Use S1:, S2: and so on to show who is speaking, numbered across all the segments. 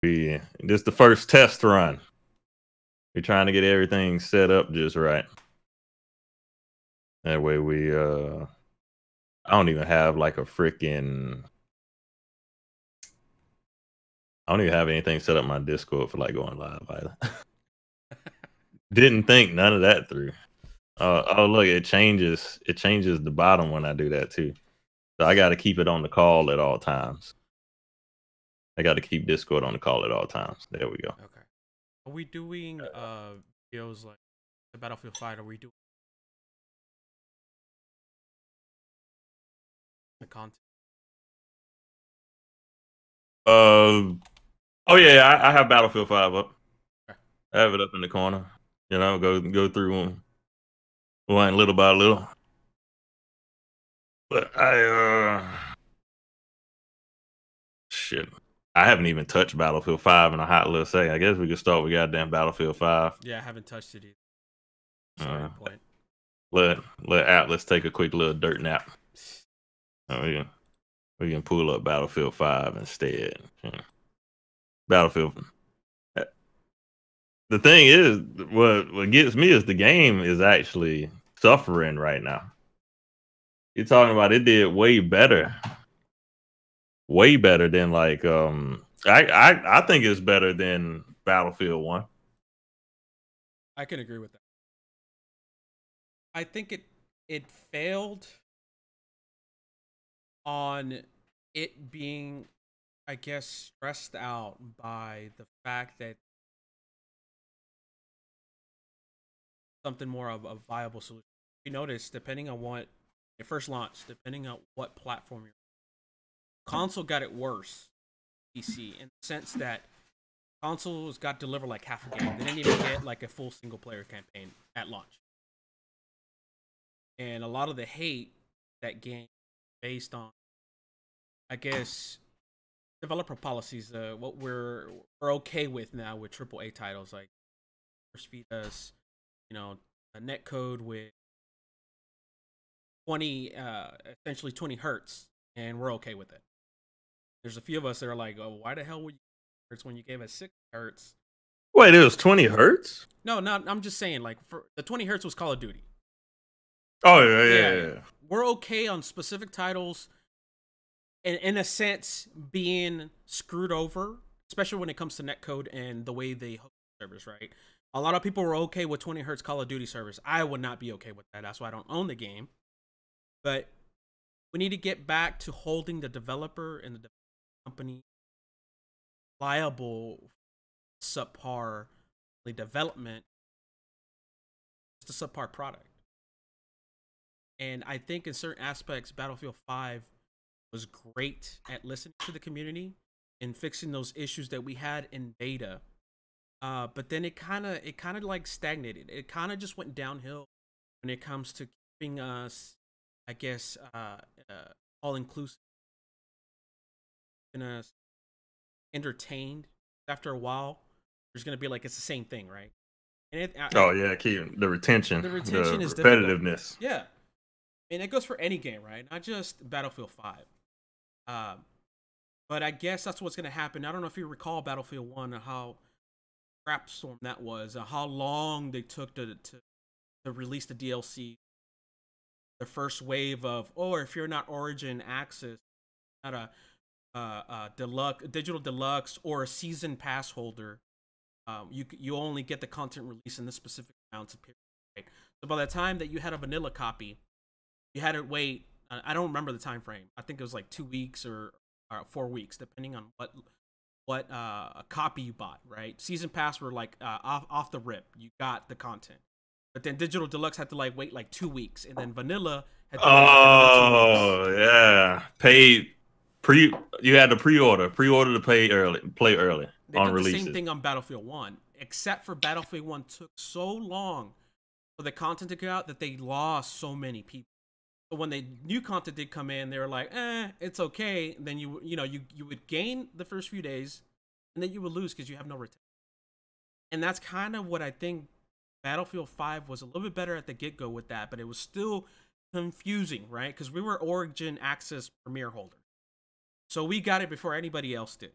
S1: This is the first test run. We're trying to get everything set up just right. That way we I don't even have like a freaking I don't even have anything set up on my Discord for like going live either. Didn't think none of that through. Oh look, it changes the bottom when I do that too. So I got to keep it on the call at all times. I got to keep Discord on the call at all times. There we go.
S2: Okay. Are we doing videos like the Battlefield 5? Are we doing the content?
S1: Oh yeah, I have Battlefield 5 up. Okay. I have it up in the corner. You know, go through one little by little. But shit. I haven't even touched Battlefield 5 in a hot little second. I guess we could start with goddamn Battlefield 5.
S2: Yeah, I haven't touched it either. Point.
S1: Let Atlas take a quick little dirt nap. We can pull up Battlefield 5 instead. Battlefield. The thing is, what gets me is the game is actually suffering right now. You're talking about it did way better than like I think it's better than Battlefield 1.
S2: I can agree with that. I think it failed on it being, I guess, stressed out by the fact that something more of a viable solution. You notice, depending on what it first launched, depending on what platform you're on, console got it worse. PC, in the sense that consoles got delivered like half a game. They didn't even get like a full single player campaign at launch. And a lot of the hate that game based on, I guess, developer policies, what we're okay with now with AAA titles, like first feed us, you know, a netcode with 20, essentially 20 hertz, and we're okay with it. There's a few of us that are like, oh, why the hell would you hertz when you gave us 6 hertz?
S1: Wait, it was 20 hertz?
S2: No, I'm just saying, like, for the 20 hertz was Call of Duty.
S1: Oh yeah.
S2: We're okay on specific titles, and in a sense, being screwed over, especially when it comes to netcode and the way they hook servers, right? A lot of people were okay with 20 hertz Call of Duty servers. I would not be okay with that. That's why I don't own the game. But we need to get back to holding the developer and the company liable for subpar development. It's a subpar product. And I think in certain aspects, Battlefield 5 was great at listening to the community and fixing those issues that we had in beta. But then it kind of like stagnated. It kind of just went downhill when it comes to keeping us, I guess, all inclusive, keeping us entertained. After a while, there's gonna be like it's the same thing, right? And
S1: keep the retention.
S2: The retention is
S1: repetitiveness.
S2: Difficult. Yeah, and it goes for any game, right? Not just Battlefield 5. But I guess that's what's gonna happen. I don't know if you recall Battlefield 1 and how crap storm that was, how long they took to release the DLC. The first wave of, if you're not Origin Access, not a digital deluxe or a season pass holder, you only get the content release in this specific amount of period. Right? So by the time that you had a vanilla copy, you had to wait. I don't remember the time frame. I think it was like 2 weeks or 4 weeks, depending on what a copy you bought. Right? Season pass were like off the rip. You got the content. But then Digital Deluxe had to like wait like 2 weeks, and then Vanilla had to wait
S1: yeah, you had to pre-order to play early
S2: they
S1: on
S2: did
S1: releases.
S2: The same thing on Battlefield 1, except for Battlefield 1 took so long for the content to come out that they lost so many people. So when the new content did come in, they were like, it's okay. And then you would gain the first few days, and then you would lose because you have no retention. And that's kind of what I think Battlefield 5 was a little bit better at the get-go with that, but it was still confusing, right? Because we were Origin Access Premier holder. So we got it before anybody else did.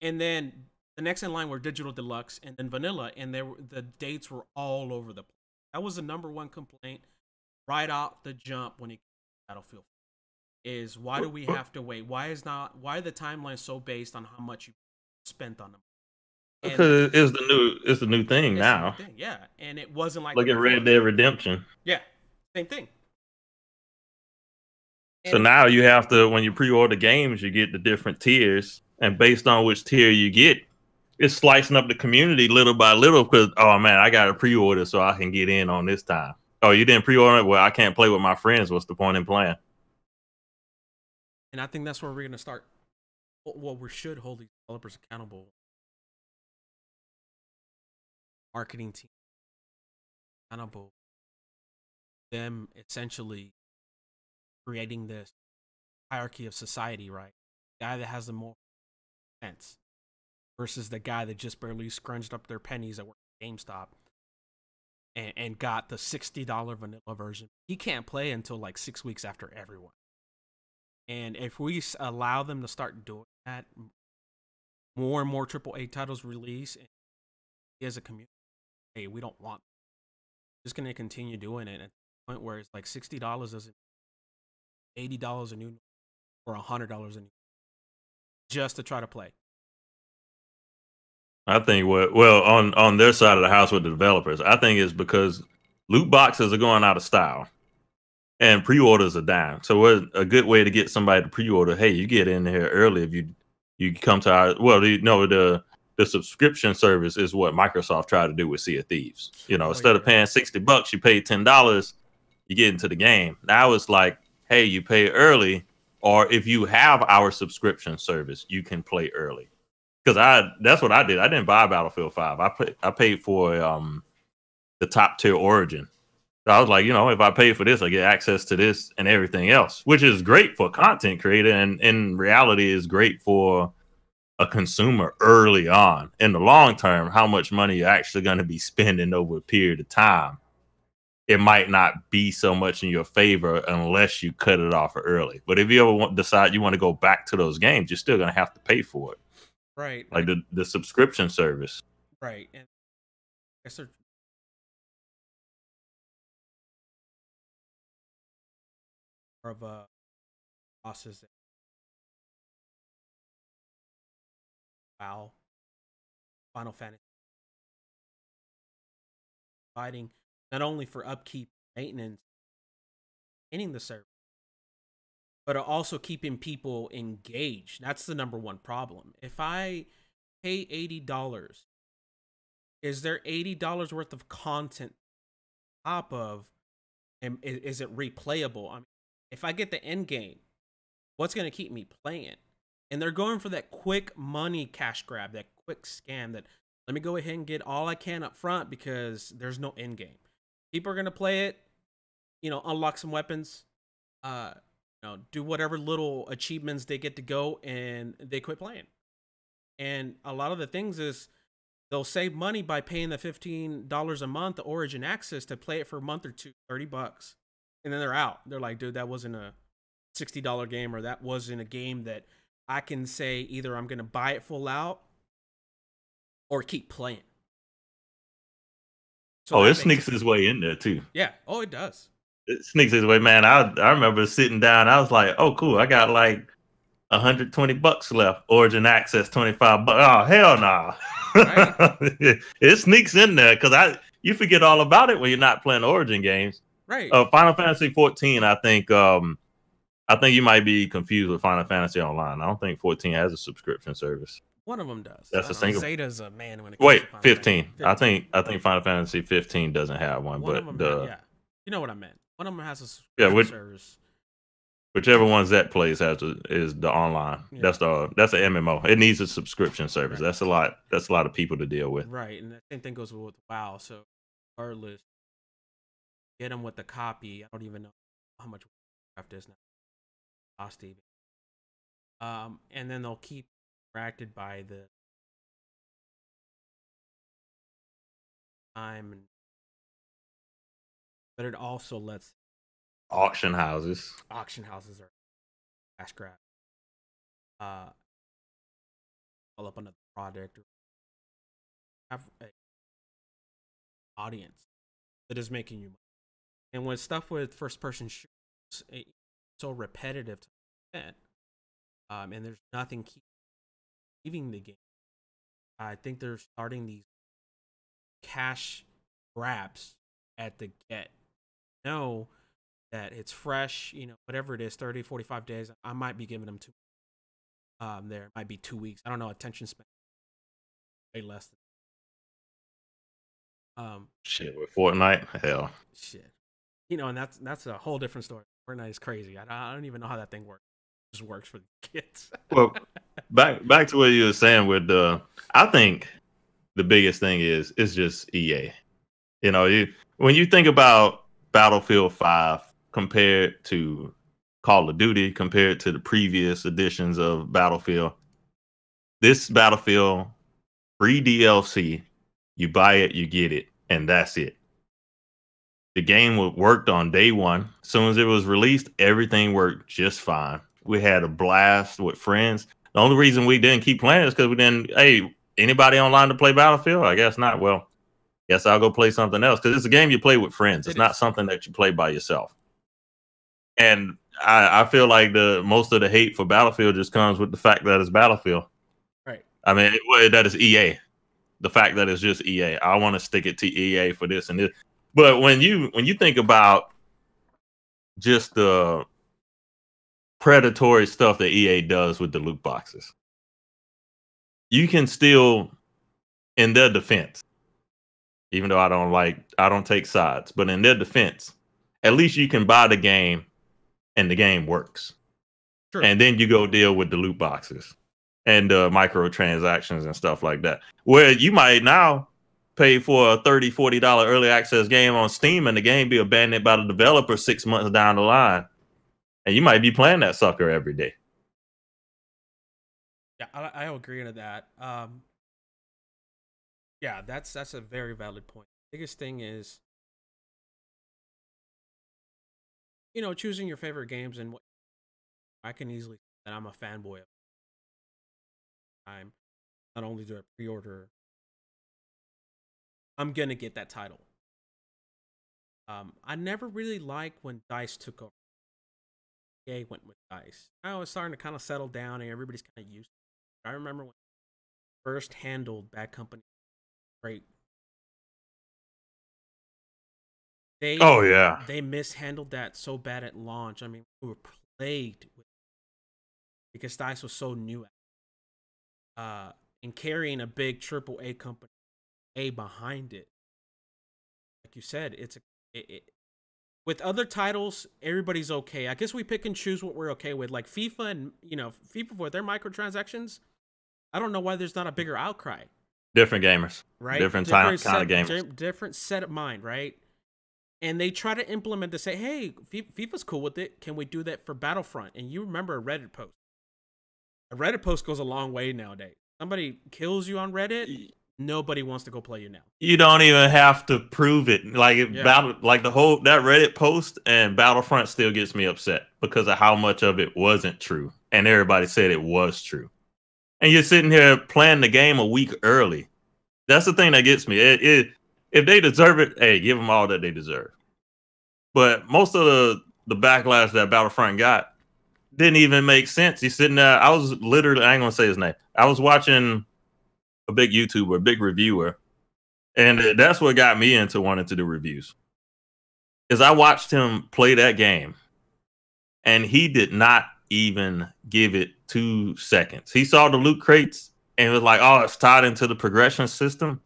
S2: And then the next in line were Digital Deluxe and then Vanilla, and the dates were all over the place. That was the #1 complaint right out the jump when it came to Battlefield. Is why do we have to wait? Why is the timeline so based on how much you spent on them?
S1: Because it's the new thing now.
S2: New thing, yeah, and it wasn't like
S1: Look at Red Dead Redemption.
S2: Yeah, same thing.
S1: So now you have to, when you pre-order games, you get the different tiers, and based on which tier you get, it's slicing up the community little by little. Because oh man, I got to pre-order so I can get in on this time. Oh, you didn't pre-order it? Well, I can't play with my friends. What's the point in playing?
S2: And I think that's where we're gonna start. Well, we should hold these developers accountable. Marketing team accountable. Them essentially creating this hierarchy of society, right? The guy that has the more sense versus the guy that just barely scrunched up their pennies at GameStop and got the $60 vanilla version. He can't play until like 6 weeks after everyone. And if we allow them to start doing that, more and more AAA titles release, and as a community, hey, we don't want. Just gonna continue doing it at the point where it's like $60 doesn't, $80 a new, or $100 a new, just to try to play.
S1: I think well on their side of the house with the developers, I think it's because loot boxes are going out of style. And pre-orders are down. So what a good way to get somebody to pre-order, hey, you get in here early if you come to our, well, the subscription service is what Microsoft tried to do with Sea of Thieves. You know, instead of paying $60, you pay $10, you get into the game. Now it's like, hey, you pay early, or if you have our subscription service, you can play early. Because that's what I did. I didn't buy Battlefield 5. I paid for the top tier Origin. I was like, you know, if I pay for this, I get access to this and everything else, which is great for content creator, and in reality is great for a consumer early on. In the long term, how much money you're actually going to be spending over a period of time, it might not be so much in your favor unless you cut it off early. But if you ever decide you want to go back to those games, you're still going to have to pay for it.
S2: Right.
S1: Like the subscription service.
S2: Right. And I guess they're of bosses. WoW, Final Fantasy, fighting not only for upkeep, maintenance, ending the server, but are also keeping people engaged. That's the #1 problem. If I pay $80, is there $80 worth of content on top of, and is it replayable? I mean, if I get the end game, what's going to keep me playing? And they're going for that quick money cash grab, that quick scam that let me go ahead and get all I can up front because there's no end game. People are going to play it, you know, unlock some weapons, you know, do whatever little achievements they get to go, and they quit playing. And a lot of the things is they'll save money by paying the $15 a month, the Origin access, to play it for a month or two, $30. And then they're out. They're like, dude, that wasn't a $60 game, or that wasn't a game that I can say either I'm going to buy it full out or keep playing. So
S1: it sneaks its way in there too.
S2: Yeah. Oh, it does.
S1: It sneaks its way, man. I remember sitting down. I was like, oh, cool. I got like $120 left. Origin access, $25. Oh, hell no. Nah. Right. It sneaks in there because you forget all about it when you're not playing Origin games.
S2: Right.
S1: Final Fantasy 14, I think you might be confused with Final Fantasy Online. I don't think 14 has a subscription service.
S2: One of them does.
S1: That's a single.
S2: Zeta's a man when it comes to
S1: 15. 15. I think Final Fantasy 15 doesn't have one, but
S2: yeah, you know what I meant. One of them has a subscription service.
S1: Whichever one Zet plays is the online. Yeah. That's an MMO. It needs a subscription service. Right. That's a lot of people to deal with.
S2: Right, and the same thing goes with WoW. So regardless, get them with the copy. I don't even know how much Warcraft is now. Lost even. And then they'll keep distracted by the time, but it also lets
S1: auction houses
S2: are cash grab. develop another product or have an audience that is making you money. And when stuff with first-person shooters, it's so repetitive to that, and there's nothing keeping the game. I think they're starting these cash grabs at the get. Know that it's fresh, you know, whatever it is, 30, 45 days. I might be giving them 2. There might be 2 weeks. I don't know. Attention span way less than.
S1: Shit with Fortnite, hell.
S2: Shit, you know, and that's a whole different story. Fortnite is crazy. I don't even know how that thing works. It just works for the kids.
S1: Well, back to what you were saying with the. I think the biggest thing is it's just EA. You know, when you think about Battlefield 5 compared to Call of Duty, compared to the previous editions of Battlefield, this Battlefield free DLC, you buy it, you get it, and that's it. The game worked on day one. As soon as it was released, everything worked just fine. We had a blast with friends. The only reason we didn't keep playing is because we didn't, hey, anybody online to play Battlefield? I guess not. Well, guess I'll go play something else, because it's a game you play with friends. It's not something that you play by yourself. And I feel like most of the hate for Battlefield just comes with the fact that it's Battlefield.
S2: Right.
S1: I mean, that is EA. The fact that it's just EA. I want to stick it to EA for this and this. But when you think about just the predatory stuff that EA does with the loot boxes, you can still, in their defense, even though I don't take sides, but in their defense, at least you can buy the game and the game works. Sure. And then you go deal with the loot boxes and microtransactions and stuff like that, where you might now pay for a $30, $40 early access game on Steam and the game be abandoned by the developer 6 months down the line. And you might be playing that sucker every day.
S2: Yeah, I agree to that. Yeah, that's a very valid point. Biggest thing is, you know, choosing your favorite games, and what I can easily say that I'm a fanboy of. I'm not only do I pre-order, I'm gonna get that title. I never really liked when DICE took over. EA went with DICE. Now it's starting to kind of settle down, and everybody's kind of used to it. I remember when I first handled Bad Company. Great. They mishandled that so bad at launch. I mean, we were plagued with it because DICE was so new at it. And carrying a big AAA company behind it. Like you said, with other titles, everybody's okay. I guess we pick and choose what we're okay with. Like FIFA and, you know, FIFA with their microtransactions, I don't know why there's not a bigger outcry.
S1: Different gamers,
S2: right?
S1: Different kind of gamers.
S2: Different set of mind, right? And they try to implement to say, hey, FIFA's cool with it. Can we do that for Battlefront? And you remember a Reddit post. A Reddit post goes a long way nowadays. Somebody kills you on Reddit, nobody wants to go play you now.
S1: You don't even have to prove it. Like the whole that Reddit post and Battlefront still gets me upset because of how much of it wasn't true, and everybody said it was true. And you're sitting here playing the game a week early. That's the thing that gets me. If they deserve it, hey, give them all that they deserve. But most of the backlash that Battlefront got didn't even make sense. He's sitting there. I was literally, I ain't gonna say his name. I was watching a big YouTuber, a big reviewer, and that's what got me into wanting to do reviews. Is I watched him play that game, and he did not even give it 2 seconds. He saw the loot crates and was like, oh, it's tied into the progression system.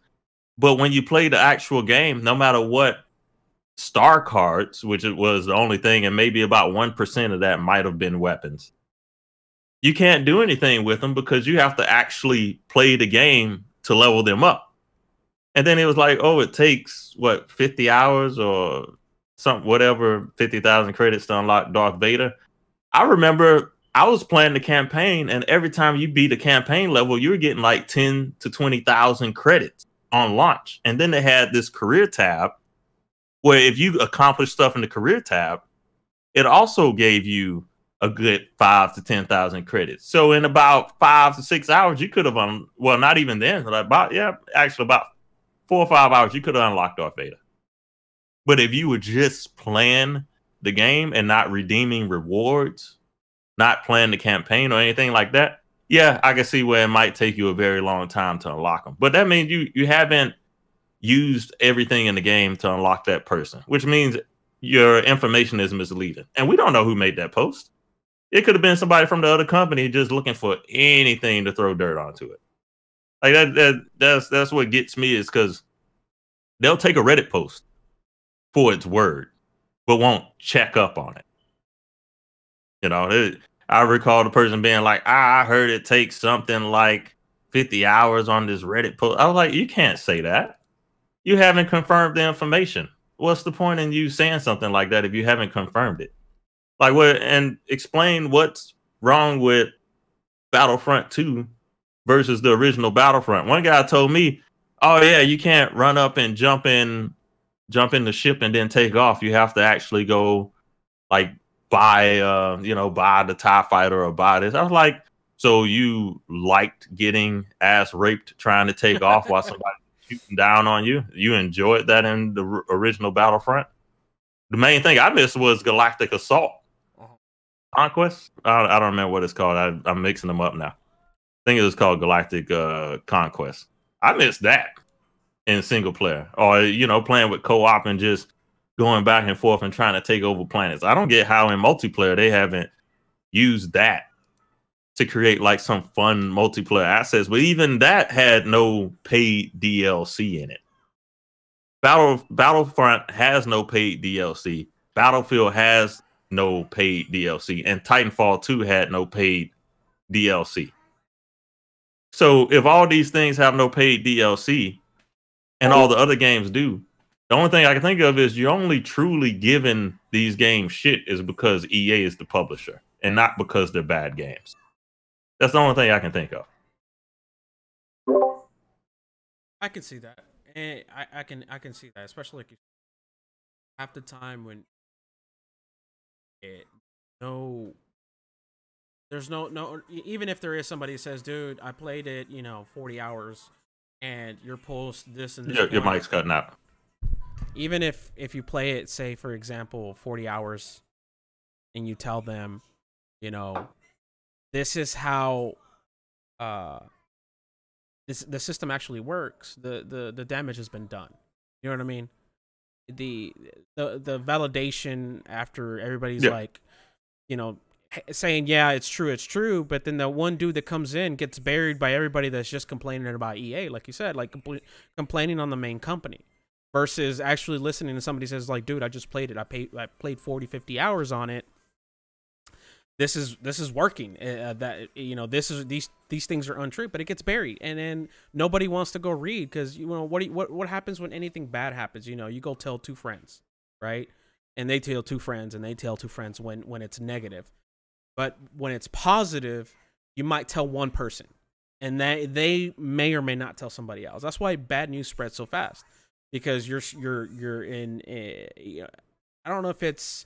S1: But when you play the actual game, no matter what star cards, which it was the only thing, and maybe about 1% of that might have been weapons, you can't do anything with them because you have to actually play the game to level them up. And then it was like, oh, it takes, what, 50 hours or something, whatever, 50,000 credits to unlock Darth Vader. I remember I was playing the campaign, and every time you beat a campaign level, you were getting like 10 to 20,000 credits on launch. And then they had this career tab where if you accomplish stuff in the career tab, it also gave you a good 5,000 to 10,000 credits. So in about 5 to 6 hours, you could have well, not even then, like actually about 4 or 5 hours, you could have unlocked Darth Vader. But if you were just playing the game and not redeeming rewards, not playing the campaign or anything like that, yeah, I can see where it might take you a very long time to unlock them. But that means you haven't used everything in the game to unlock that person, which means your information is misleading. And we don't know who made that post. It could have been somebody from the other company just looking for anything to throw dirt onto it. Like that's what gets me, is because they'll take a Reddit post for its word, but won't check up on it. You know, I recall the person being like, I heard it takes something like 50 hours on this Reddit post. I was like, you can't say that. You haven't confirmed the information. What's the point in you saying something like that if you haven't confirmed it? Like, what? And explain what's wrong with Battlefront 2 versus the original Battlefront. One guy told me, oh yeah, you can't run up and jump in the ship and then take off. You have to actually go like buy buy the TIE fighter or buy this. I was like, so you liked getting ass raped trying to take off while somebody shooting down on you? You enjoyed that in the original Battlefront? The main thing I missed was Galactic Assault. Conquest? I don't remember what it's called. I'm mixing them up now. I think it was called Galactic Conquest. I missed that in single player, or playing with co-op and just going back and forth and trying to take over planets. I don't get how in multiplayer they haven't used that to create like some fun multiplayer assets, but even that had no paid DLC in it. Battlefront has no paid DLC. Battlefield has no paid DLC, and Titanfall 2 had no paid DLC. So if all these things have no paid DLC and all the other games do, the only thing I can think of is you're only truly giving these games shit is because EA is the publisher and not because they're bad games. That's the only thing I can think of.
S2: I can see that. And I can see that, especially like half the time when there's no even if there is somebody who says, dude, I played it 40 hours and your post this and this,
S1: your mic's cutting out.
S2: Even if you play it, say for example 40 hours, and you tell them this is how the system actually works, the damage has been done. You know what I mean? The validation after everybody's like, saying, yeah, it's true, but then the one dude that comes in gets buried by everybody that's just complaining about EA, like you said, like complaining on the main company, versus actually listening to somebody says like, dude, I just played it. I played 40, 50 hours on it. This is working. These things are untrue, but it gets buried, and then nobody wants to go read because what happens when anything bad happens? You go tell two friends, right? And they tell two friends, and they tell two friends when it's negative. But when it's positive, you might tell one person, and they may or may not tell somebody else. That's why bad news spreads so fast, because you're in I don't know if it's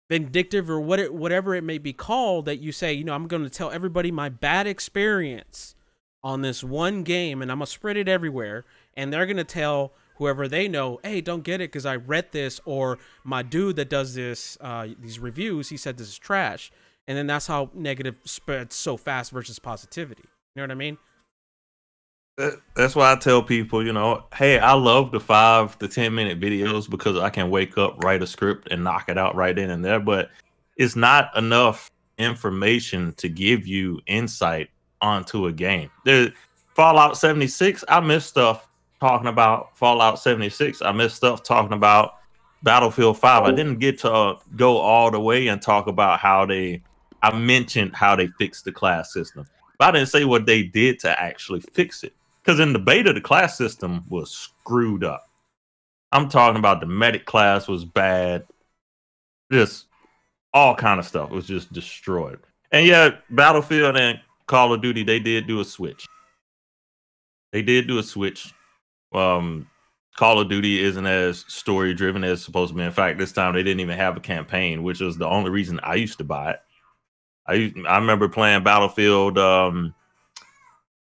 S2: vindictive or whatever it may be called, that you say, I'm going to tell everybody my bad experience on this one game, and I'm going to spread it everywhere, and they're going to tell whoever they know, hey, don't get it because I read this, or my dude that does this these reviews, he said this is trash. And then that's how negative spreads so fast versus positivity. You know what I mean?
S1: That's why I tell people, hey, I love the 5 to 10 minute videos because I can wake up, write a script, and knock it out right then and there. But it's not enough information to give you insight onto a game. Fallout 76, I missed stuff talking about Fallout 76. I missed stuff talking about Battlefield 5. I didn't get to go all the way and talk about I mentioned how they fixed the class system, but I didn't say what they did to actually fix it. Because in the beta, the class system was screwed up. I'm talking about the medic class was bad. Just all kind of stuff was just destroyed. And yeah, Battlefield and Call of Duty, they did do a switch. Call of Duty isn't as story driven as it's supposed to be. In fact, this time they didn't even have a campaign, which was the only reason I used to buy it. I remember playing Battlefield when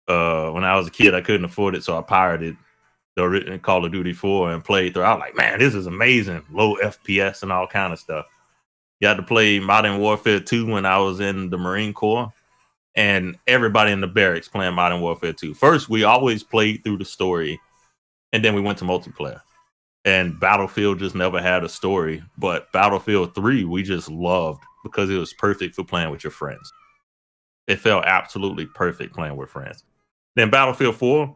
S1: I was a kid. I couldn't afford it, so I pirated the original Call of Duty 4 and played through. I was like, man, this is amazing. Low FPS and all kind of stuff. You had to play Modern Warfare 2 when I was in the Marine Corps, and everybody in the barracks playing Modern Warfare 2. First, we always played through the story, and then we went to multiplayer. And Battlefield just never had a story, but Battlefield 3 we just loved because it was perfect for playing with your friends. It felt absolutely perfect playing with friends. Then Battlefield 4,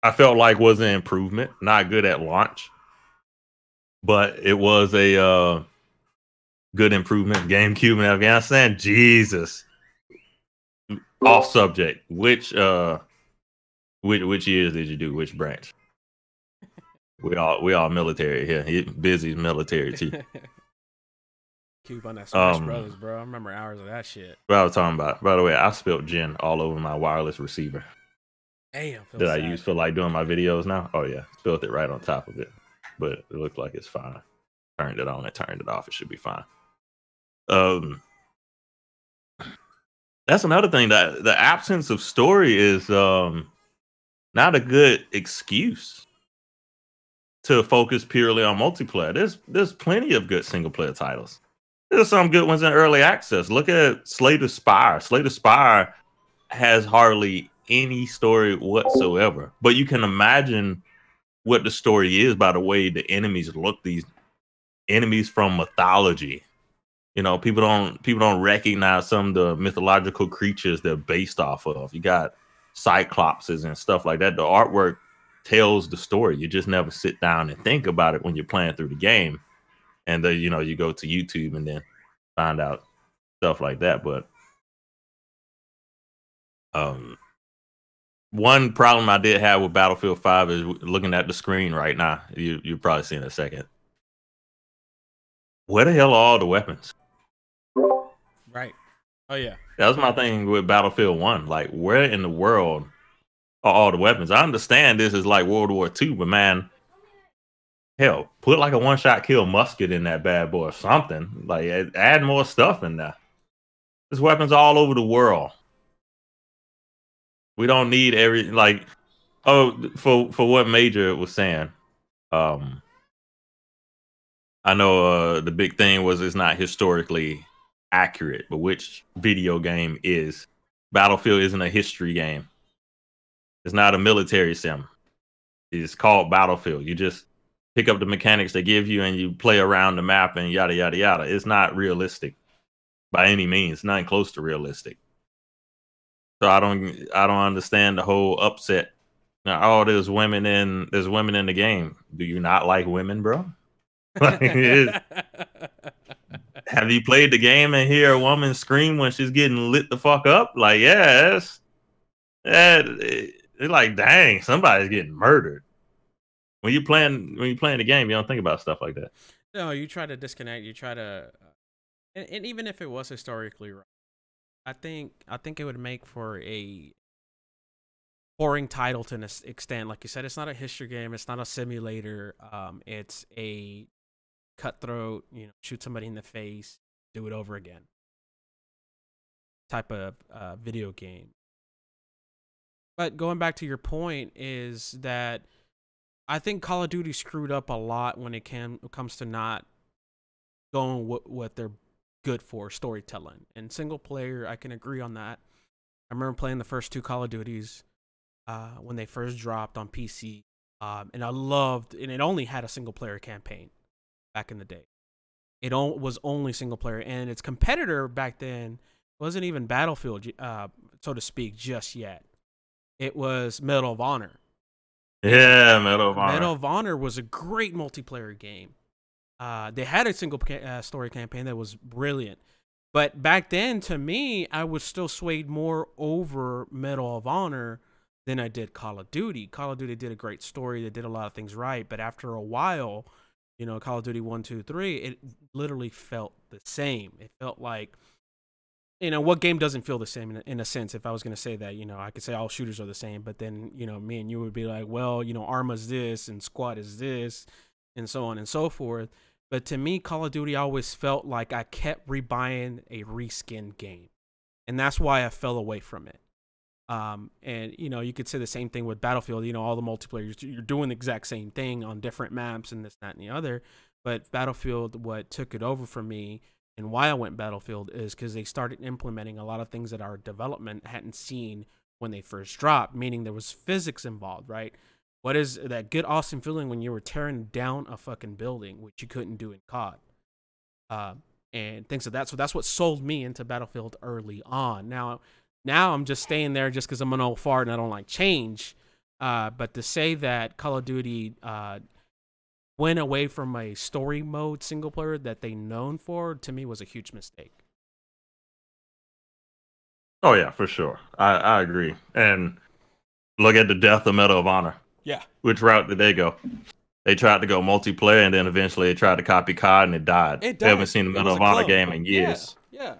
S1: I felt like was an improvement. Not good at launch, but it was a good improvement. GameCube and Afghanistan. Jesus. Off subject. Which years did you do? Which branch? We all military here. Bizzy's military too.
S2: Cube on that Smash Brothers, bro. I remember hours of that shit.
S1: What I was talking about. By the way, I spilled gin all over my wireless receiver.
S2: Damn.
S1: That I use for like doing my videos now. Oh yeah, spilled it right on top of it, but it looked like it's fine. Turned it on and turned it off. It should be fine. That's another thing, that the absence of story is not a good excuse to focus purely on multiplayer. There's plenty of good single player titles. There's some good ones in early access. Look at Slay the Spire. Slay the Spire has hardly any story whatsoever, but you can imagine what the story is by the way the enemies look. These enemies from mythology. You know, people don't recognize some of the mythological creatures they're based off of. You got Cyclopses and stuff like that. The artwork tells the story. You just never sit down and think about it when you're playing through the game. And then, you know, you go to YouTube and then find out stuff like that. But one problem I did have with Battlefield 5 is looking at the screen right now. You'll probably see in a second. Where the hell are all the weapons?
S2: Right. Oh yeah.
S1: That was my thing with Battlefield 1. Like, where in the world are all the weapons? I understand this is like World War II, but man, hell, put like a one-shot kill musket in that bad boy or something. Like, add more stuff in there. There's weapons all over the world. We don't need every, like, oh, for what Major was saying. I know the big thing was it's not historically accurate, but which video game is? Battlefield isn't a history game. It's not a military sim. It's called Battlefield. You just pick up the mechanics they give you and you play around the map and yada yada yada. It's not realistic by any means. Not close to realistic. So I don't understand the whole upset. Now, oh, there's women in the game. Do you not like women, bro? Have you played the game and hear a woman scream when she's getting lit the fuck up? Like, yeah, it's like, dang, somebody's getting murdered. When you're playing the game, you don't think about stuff like that.
S2: No, you try to disconnect. You try to, and even if it was historically right, I think it would make for a boring title to an extent. Like you said, it's not a history game. It's not a simulator. It's a cutthroat, you know, shoot somebody in the face, do it over again type of video game. But going back to your point is that I think Call of Duty screwed up a lot when it comes to not going what they're good for, storytelling. And single player, I can agree on that. I remember playing the first two Call of Duties when they first dropped on PC. And I loved, and it only had a single player campaign back in the day. It was only single player, and its competitor back then wasn't even Battlefield, so to speak, just yet. It was Medal of Honor.
S1: Yeah, Medal of Honor.
S2: Medal of Honor was a great multiplayer game. They had a single story campaign that was brilliant. But back then, to me, I was still swayed more over Medal of Honor than I did Call of Duty. Call of Duty did a great story. They did a lot of things right. But after a while, you know, Call of Duty 1, 2, 3, it literally felt the same. It felt like, you know, what game doesn't feel the same in a sense? If I was going to say that, you know, I could say all shooters are the same, but then, you know, me and you would be like, well, you know, Arma's this and Squad is this and so on and so forth. But to me, Call of Duty always felt like I kept rebuying a reskin game. And that's why I fell away from it. And, you know, you could say the same thing with Battlefield. You know, all the multiplayer, you're doing the exact same thing on different maps and this, that, and the other. But Battlefield, what took it over for me and why I went Battlefield is because they started implementing a lot of things that our development hadn't seen when they first dropped, meaning there was physics involved, right? What is that good, awesome feeling when you were tearing down a fucking building, which you couldn't do in COD? And things like that. So that's what sold me into Battlefield early on. Now I'm just staying there just because I'm an old fart and I don't like change. But to say that Call of Duty went away from a story mode single player that they known for, to me was a huge mistake.
S1: Oh yeah, for sure. I agree. And look at the death of Medal of Honor.
S2: Yeah.
S1: Which route did they go? They tried to go multiplayer, and then eventually they tried to copy COD, and it died. They haven't seen the Medal of Honor game in years.
S2: Yeah.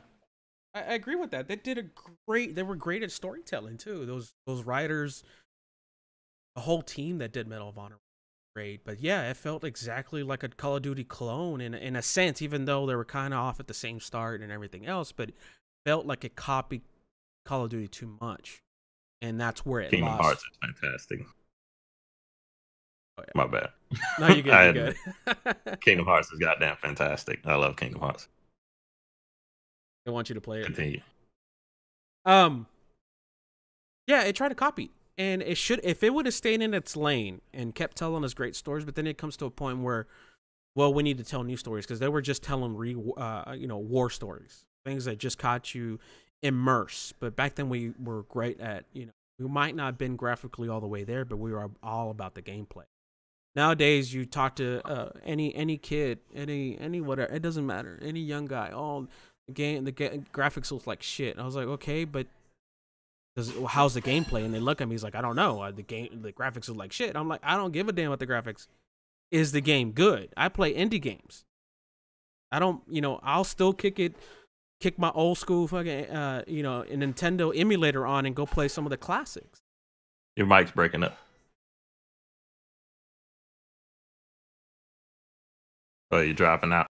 S2: I agree with that. They did they were great at storytelling too. Those writers, the whole team that did Medal of Honor, great. But yeah, it felt exactly like a Call of Duty clone in a sense, even though they were kind of off at the same start and everything else. But it felt like it copied Call of Duty too much, and that's where it
S1: Kingdom
S2: lost.
S1: Hearts is fantastic.
S2: Oh, yeah.
S1: My bad.
S2: No, you're good. You're good.
S1: Kingdom Hearts is goddamn fantastic. I love Kingdom Hearts.
S2: I want you to play it.
S1: Continue.
S2: Yeah, it tried to copy, and it should. If it would have stayed in its lane and kept telling us great stories, but then it comes to a point where, well, we need to tell new stories because they were just telling war stories, things that just caught you immersed. But back then we were great at, we might not have been graphically all the way there, but we were all about the gameplay. Nowadays, you talk to any kid, any whatever, it doesn't matter, any young guy. Oh, the graphics look like shit. And I was like, okay, but how's the gameplay? And they look at me, he's like, I don't know. The graphics look like shit. I'm like, I don't give a damn about the graphics. Is the game good? I play indie games. I don't, I'll still kick my old school fucking, a Nintendo emulator on and go play some of the classics.
S1: Your mic's breaking up. Oh, you're dropping out.